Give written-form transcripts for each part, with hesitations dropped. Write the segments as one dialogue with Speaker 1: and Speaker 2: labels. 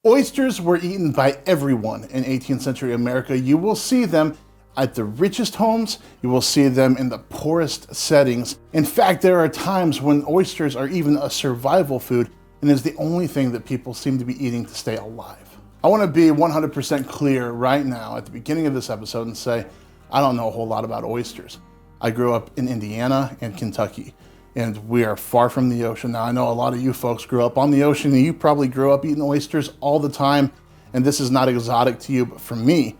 Speaker 1: Oysters were eaten by everyone in 18th century America. You will see them at the richest homes, you will see them in the poorest settings. In fact, there are times when oysters are even a survival food and is the only thing that people seem to be eating to stay alive. I want to be 100% clear right now at the beginning of this episode and say, I don't know a whole lot about oysters. I grew up in Indiana and Kentucky, and we are far from the ocean. Now, I know a lot of you folks grew up on the ocean, and you probably grew up eating oysters all the time, and this is not exotic to you, but for me,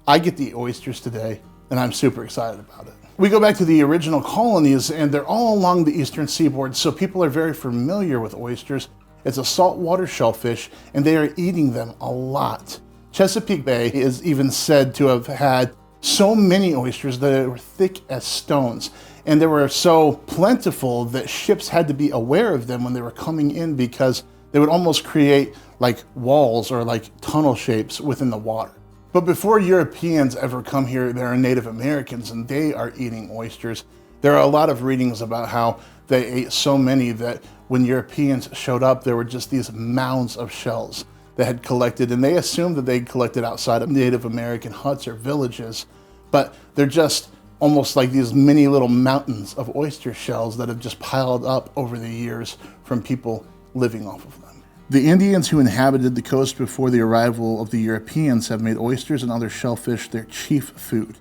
Speaker 1: I get to eat oysters today, and I'm super excited about it. We go back to the original colonies, and they're all along the eastern seaboard, so people are very familiar with oysters. It's a saltwater shellfish, and they are eating them a lot. Chesapeake Bay is even said to have had so many oysters that they were thick as stones. And they were so plentiful that ships had to be aware of them when they were coming in because they would almost create like walls or like tunnel shapes within the water. But before Europeans ever come here, there are Native Americans and they are eating oysters. There are a lot of readings about how they ate so many that when Europeans showed up, there were just these mounds of shells that had collected, and they assumed that they'd collected outside of Native American huts or villages, but they're just almost like these mini little mountains of oyster shells that have just piled up over the years from people living off of them. The Indians who inhabited the coast before the arrival of the Europeans have made oysters and other shellfish their chief food.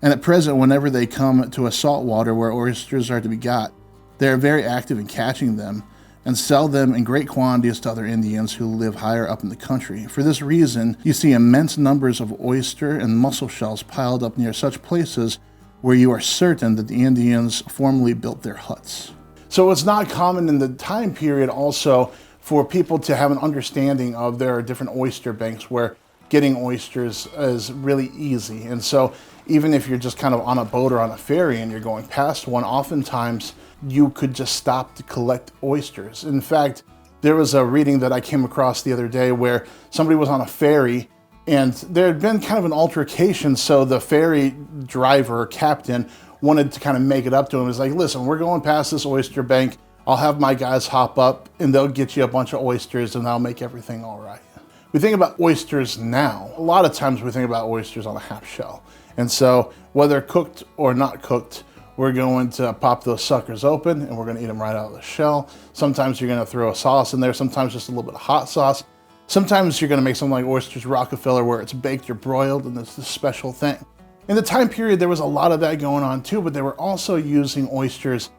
Speaker 1: And at present, whenever they come to a saltwater where oysters are to be got, they are very active in catching them and sell them in great quantities to other Indians who live higher up in the country. For this reason, you see immense numbers of oyster and mussel shells piled up near such places where you are certain that the Indians formerly built their huts. So it's not common in the time period also for people to have an understanding of there are different oyster banks where getting oysters is really easy. And so even if you're just kind of on a boat or on a ferry and you're going past one, oftentimes you could just stop to collect oysters. In fact, there was a reading that I came across the other day where somebody was on a ferry and there had been kind of an altercation, so the ferry driver, captain, wanted to kind of make it up to him. He's like, listen, we're going past this oyster bank. I'll have my guys hop up and they'll get you a bunch of oysters and that'll make everything all right. We think about oysters now. A lot of times we think about oysters on a half shell. And so whether cooked or not cooked, we're going to pop those suckers open and we're going to eat them right out of the shell. Sometimes you're going to throw a sauce in there, sometimes just a little bit of hot sauce. Sometimes you're going to make something like Oysters Rockefeller where it's baked or broiled and it's this special thing. In the time period, there was a lot of that going on too, but they were also using oysters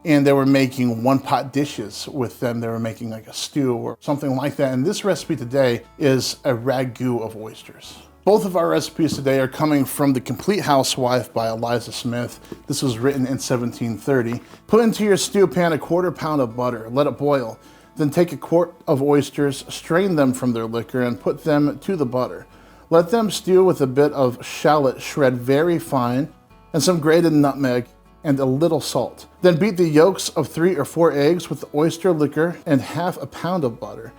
Speaker 1: and they were making one-pot dishes with them. They were making like a stew or something like that. And this recipe today is a ragu of oysters. Both of our recipes today are coming from The Complete Housewife by Eliza Smith. This was written in 1730. Put into your stew pan a 1/4 pound of butter, let it boil. Then take a quart of oysters, strain them from their liquor, and put them to the butter. Let them stew with a bit of shallot shred very fine, and some grated nutmeg, and a little salt. Then beat the yolks of 3 or 4 eggs with the oyster liquor and 1/2 pound of butter.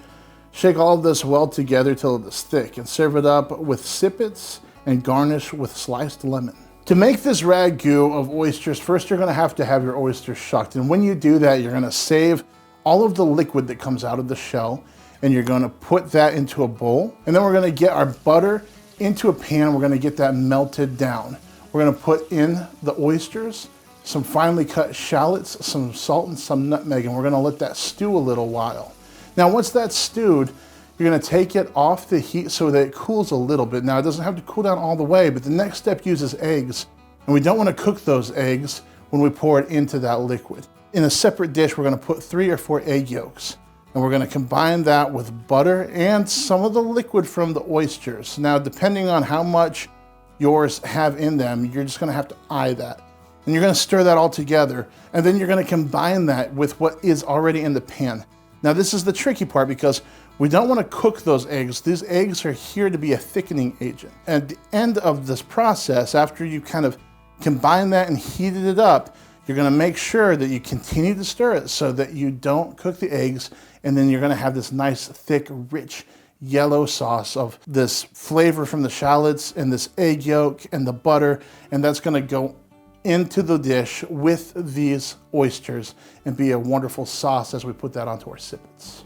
Speaker 1: Shake all of this well together till it is thick, and serve it up with sippets and garnish with sliced lemon. To make this ragu of oysters, first you're gonna have your oysters shucked, and when you do that, you're gonna save all of the liquid that comes out of the shell, and you're gonna put that into a bowl. And then we're gonna get our butter into a pan. We're gonna get that melted down. We're gonna put in the oysters, some finely cut shallots, some salt and some nutmeg, and we're gonna let that stew a little while. Now, once that's stewed, you're gonna take it off the heat so that it cools a little bit. Now, it doesn't have to cool down all the way, but the next step uses eggs, and we don't wanna cook those eggs when we pour it into that liquid. In a separate dish, we're gonna put 3 or 4 egg yolks, and we're gonna combine that with butter and some of the liquid from the oysters. Now, depending on how much yours have in them, you're just gonna have to eye that. And you're gonna stir that all together, and then you're gonna combine that with what is already in the pan. Now, this is the tricky part because we don't wanna cook those eggs. These eggs are here to be a thickening agent. At the end of this process, after you kind of combine that and heated it up, you're gonna make sure that you continue to stir it so that you don't cook the eggs, and then you're gonna have this nice, thick, rich, yellow sauce of this flavor from the shallots and this egg yolk and the butter, and that's gonna go into the dish with these oysters and be a wonderful sauce as we put that onto our sippets.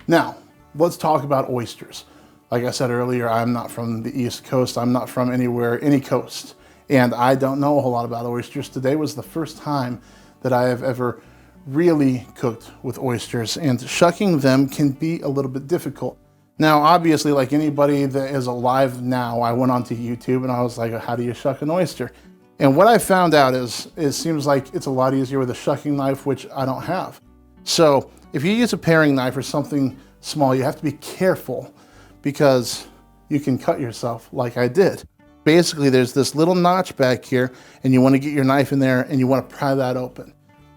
Speaker 1: Now, let's talk about oysters. Like I said earlier, I'm not from the East Coast. I'm not from anywhere, any coast. And I don't know a whole lot about oysters. Today was the first time that I have ever really cooked with oysters, and shucking them can be a little bit difficult. Now, obviously, like anybody that is alive now, I went onto YouTube and I was like, how do you shuck an oyster? And what I found out is, it seems like it's a lot easier with a shucking knife, which I don't have. So if you use a paring knife or something small, you have to be careful because you can cut yourself like I did. Basically, there's this little notch back here, and you want to get your knife in there and you want to pry that open.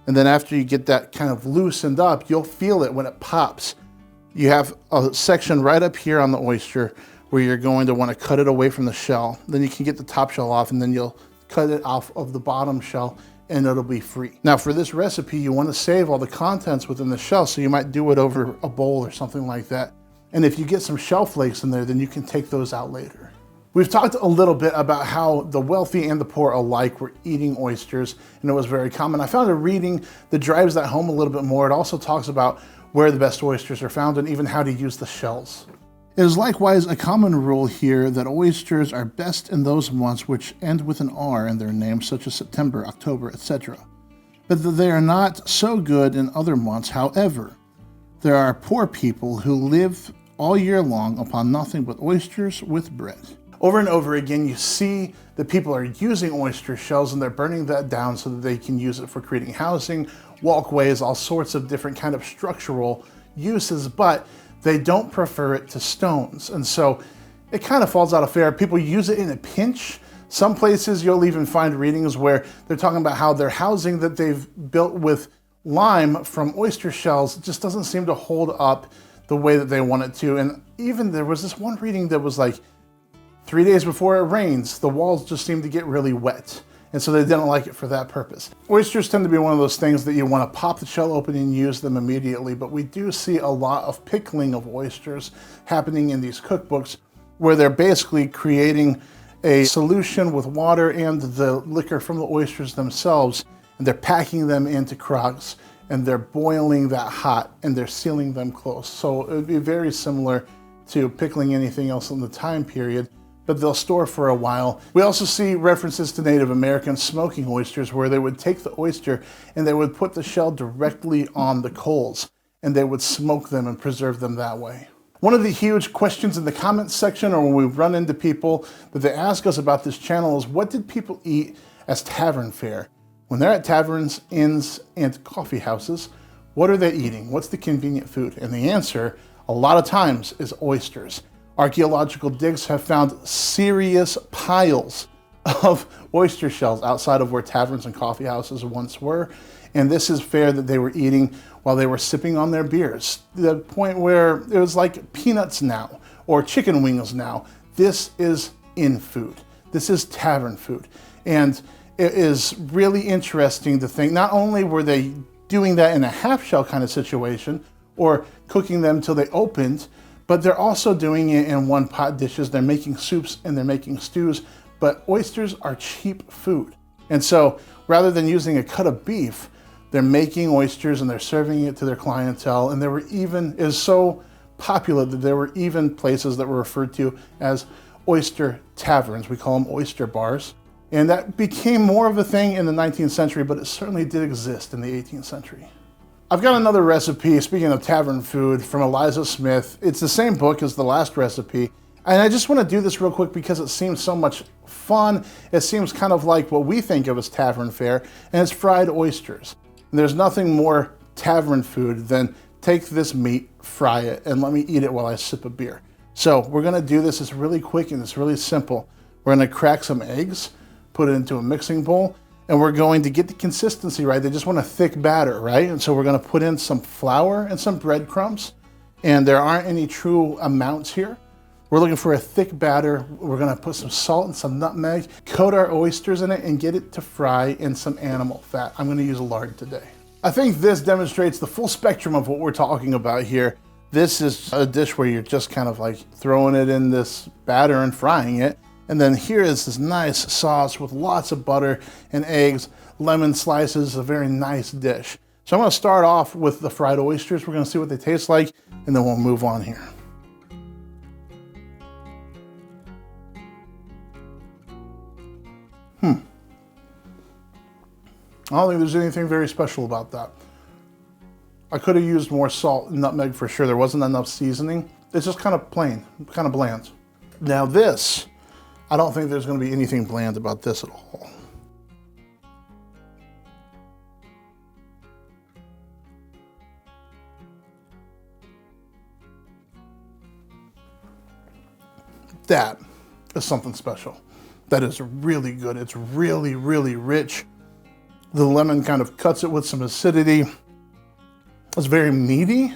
Speaker 1: And then after you get that kind of loosened up, you'll feel it when it pops. You have a section right up here on the oyster where you're going to want to cut it away from the shell. Then you can get the top shell off, and then you'll cut it off of the bottom shell and it'll be free. Now for this recipe, you want to save all the contents within the shell, so you might do it over a bowl or something like that. And if you get some shell flakes in there, then you can take those out later. We've talked a little bit about how the wealthy and the poor alike were eating oysters, and it was very common. I found a reading that drives that home a little bit more. It also talks about where the best oysters are found and even how to use the shells. It is likewise a common rule here that oysters are best in those months which end with an R in their name, such as September, October, etc. But that they are not so good in other months. However, there are poor people who live all year long upon nothing but oysters with bread. Over and over again, you see that people are using oyster shells and they're burning that down so that they can use it for creating housing, walkways, all sorts of different kind of structural uses, but they don't prefer it to stones. And so it kind of falls out of favor. People use it in a pinch. Some places you'll even find readings where they're talking about how their housing that they've built with lime from oyster shells just doesn't seem to hold up the way that they want it to. And even there was this one reading that was like, 3 days before it rains, the walls just seem to get really wet. And so they didn't like it for that purpose. Oysters tend to be one of those things that you want to pop the shell open and use them immediately, but we do see a lot of pickling of oysters happening in these cookbooks where they're basically creating a solution with water and the liquor from the oysters themselves, and they're packing them into crocks and they're boiling that hot and they're sealing them close. So it would be very similar to pickling anything else in the time period, but they'll store for a while. We also see references to Native Americans smoking oysters where they would take the oyster and they would put the shell directly on the coals and they would smoke them and preserve them that way. One of the huge questions in the comments section, or when we run into people that they ask us about this channel, is what did people eat as tavern fare? When they're at taverns, inns, and coffee houses, what are they eating? What's the convenient food? And the answer, a lot of times, is oysters. Archaeological digs have found serious piles of oyster shells outside of where taverns and coffee houses once were. And this is fare that they were eating while they were sipping on their beers. The point where it was like peanuts now, or chicken wings now. This is inn food. This is tavern food. And it is really interesting to think, not only were they doing that in a half shell kind of situation, or cooking them till they opened, but they're also doing it in one pot dishes. They're making soups and they're making stews, but oysters are cheap food. And so rather than using a cut of beef, they're making oysters and they're serving it to their clientele. And there were even, it was so popular that there were even places that were referred to as oyster taverns. We call them oyster bars. And that became more of a thing in the 19th century, but it certainly did exist in the 18th century. I've got another recipe, speaking of tavern food, from Eliza Smith. It's the same book as the last recipe. And I just want to do this real quick because it seems so much fun. It seems kind of like what we think of as tavern fare, and it's fried oysters. And there's nothing more tavern food than take this meat, fry it, and let me eat it while I sip a beer. So we're going to do this. It's really quick and it's really simple. We're going to crack some eggs, put it into a mixing bowl, and we're going to get the consistency right. They just want a thick batter, right? And so we're going to put in some flour and some breadcrumbs, and there aren't any true amounts here. We're looking for a thick batter. We're going to put some salt and some nutmeg, coat our oysters in it, and get it to fry in some animal fat. I'm going to use lard today. I think this demonstrates the full spectrum of what we're talking about here. This is a dish where you're just kind of like throwing it in this batter and frying it. And then here is this nice sauce with lots of butter and eggs, lemon slices, a very nice dish. So I'm going to start off with the fried oysters. We're going to see what they taste like, and then we'll move on here. I don't think there's anything very special about that. I could have used more salt and nutmeg for sure. There wasn't enough seasoning. It's just kind of plain, kind of bland. Now this, I don't think there's going to be anything bland about this at all. That is something special. That is really good. It's really, really rich. The lemon kind of cuts it with some acidity. It's very meaty.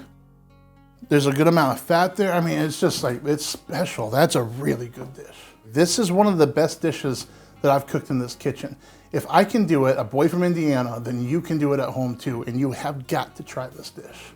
Speaker 1: There's a good amount of fat there. I mean, it's just like, it's special. That's a really good dish. This is one of the best dishes that I've cooked in this kitchen. If I can do it, a boy from Indiana, then you can do it at home too, and you have got to try this dish.